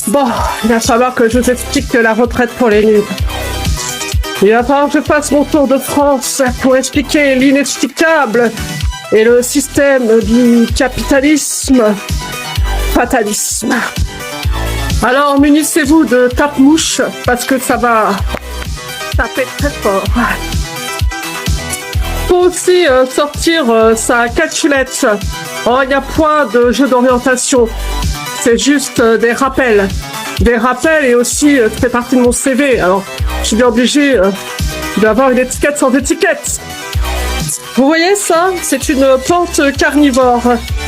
Bon, il va falloir que je vous explique la retraite pour les nuls. Il va falloir que je fasse mon tour de France pour expliquer l'inexplicable et le système du capitalisme fatalisme. Alors munissez-vous de tape-mouche parce que ça va taper très fort. Faut aussi sortir sa calculette. Oh, il n'y a point de jeu d'orientation. C'est juste des rappels. Des rappels et aussi ça fait partie de mon CV. Alors, je suis bien obligé d'avoir une étiquette sans étiquette. Vous voyez ça? C'est une plante carnivore.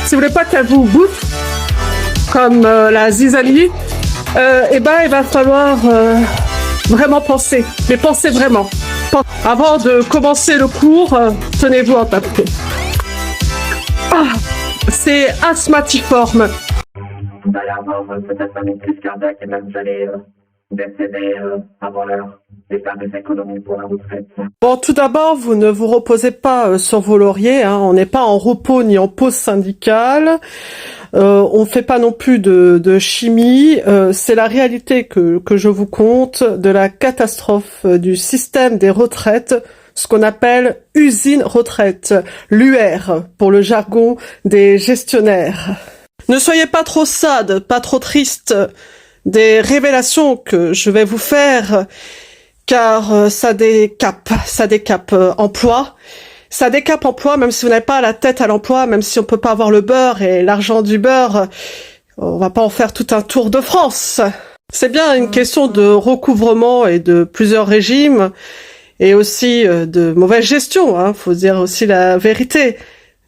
Si vous voulez pas qu'elle vous bouffe, comme la zizanie, eh ben, il va falloir vraiment penser. Mais pensez vraiment. Avant de commencer le cours, tenez-vous en tête. Ah, c'est asthmatiforme. Vous allez avoir peut-être un crise cardiaque et même vous allez décéder avant l'heure et faire des économies pour la retraite. Bon, tout d'abord, vous ne vous reposez pas sur vos lauriers. Hein. On n'est pas en repos ni en pause syndicale. On ne fait pas non plus de chimie. C'est la réalité que je vous conte de la catastrophe du système des retraites, ce qu'on appelle usine retraite, l'UR pour le jargon des gestionnaires. Ne soyez pas trop sad, pas trop triste des révélations que je vais vous faire, car ça décape emploi. Ça décape emploi, même si vous n'avez pas la tête à l'emploi, même si on peut pas avoir le beurre et l'argent du beurre, on va pas en faire tout un tour de France. C'est bien une question de recouvrement et de plusieurs régimes, et aussi de mauvaise gestion, hein, faut dire aussi la vérité,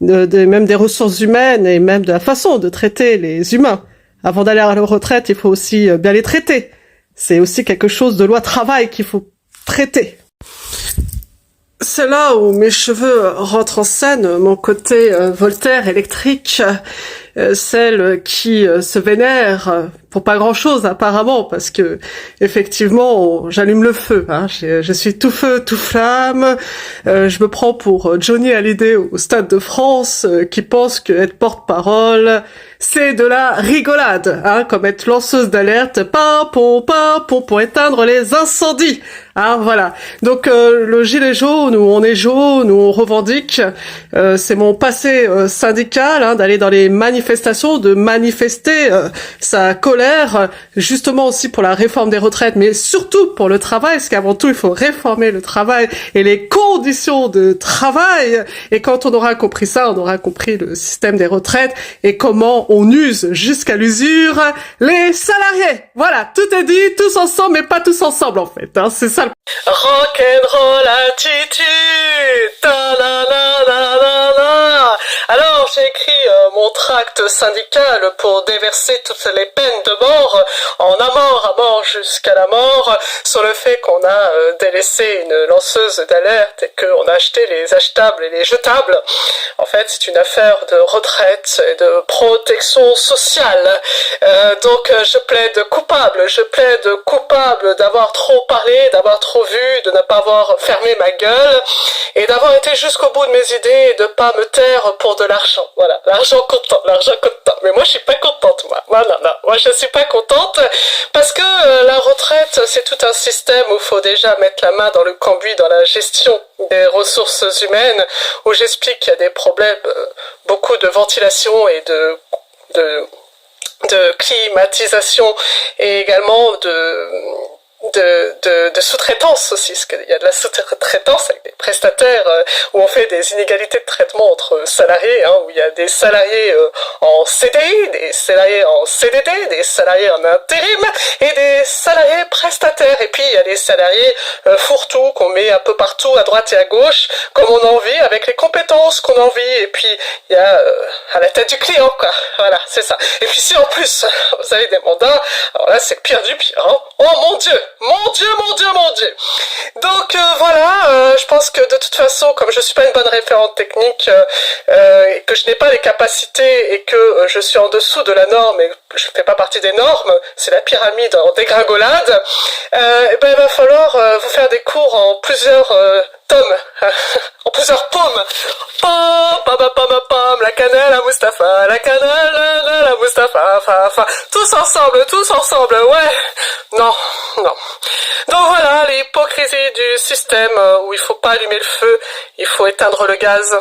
même des ressources humaines et même de la façon de traiter les humains. Avant d'aller à la retraite, il faut aussi bien les traiter. C'est aussi quelque chose de loi travail qu'il faut traiter. C'est là où mes cheveux rentrent en scène, mon côté Voltaire électrique, celle qui se vénère pour pas grand-chose apparemment, parce que effectivement j'allume le feu, hein. Je suis tout feu, tout flamme, je me prends pour Johnny Hallyday au Stade de France, qui pense que être porte-parole, c'est de la rigolade, hein, comme être lanceuse d'alerte, pour éteindre les incendies, hein, voilà. Donc le gilet jaune, où on est jaune, où on revendique, c'est mon passé syndical, hein, d'aller dans les manifestations, de manifester sa colère, justement aussi pour la réforme des retraites, mais surtout pour le travail, parce qu'avant tout il faut réformer le travail et les conditions de travail, et quand on aura compris ça, on aura compris le système des retraites et comment on use jusqu'à l'usure les salariés. Voilà, tout est dit, tous ensemble, mais pas tous ensemble en fait, hein, c'est ça. Rock'n'roll attitude, ta la la la la la. Alors j'ai écrit mon tract syndical pour déverser toutes les peines de mort, en à mort jusqu'à la mort, sur le fait qu'on a délaissé une lanceuse d'alerte et qu'on a acheté les achetables et les jetables. En fait, c'est une affaire de retraite et de protection sociale. Donc je plaide coupable d'avoir trop parlé, d'avoir trop vu, de ne pas avoir fermé ma gueule et d'avoir été jusqu'au bout de mes idées et de pas me taire pour de l'argent. Voilà, l'argent comptant. Mais moi je suis pas contente, moi je suis pas contente parce que la retraite c'est tout un système où il faut déjà mettre la main dans le cambouis dans la gestion des ressources humaines, où j'explique qu'il y a des problèmes, beaucoup de ventilation et de climatisation, et également de sous-traitance aussi, parce qu'il y a de la sous-traitance avec des prestataires où on fait des inégalités de traitement entre salariés, hein, où il y a des salariés en CDI, des salariés en CDD, des salariés en intérim et des salariés prestataires. Et puis il y a des salariés fourre-tout qu'on met un peu partout à droite et à gauche comme on a envie, avec les compétences qu'on a envie, et puis il y a à la tête du client, quoi. Voilà, c'est ça. Et puis si en plus vous avez des mandats, alors là c'est le pire du pire, hein. Oh mon Dieu. Donc voilà, je pense que de toute façon, comme je suis pas une bonne référente technique, et que je n'ai pas les capacités et que je suis en dessous de la norme et je fais pas partie des normes, c'est la pyramide en dégringolade, ben il va falloir vous faire des cours en plusieurs tomes, en plusieurs pommes. Pom, pom, pom, pom, pom, la cannelle à Mustapha, la cannelle à Mustapha, tous ensemble, ouais. Non. Donc voilà, l'hypocrisie du système où il faut pas allumer le feu, il faut éteindre le gaz.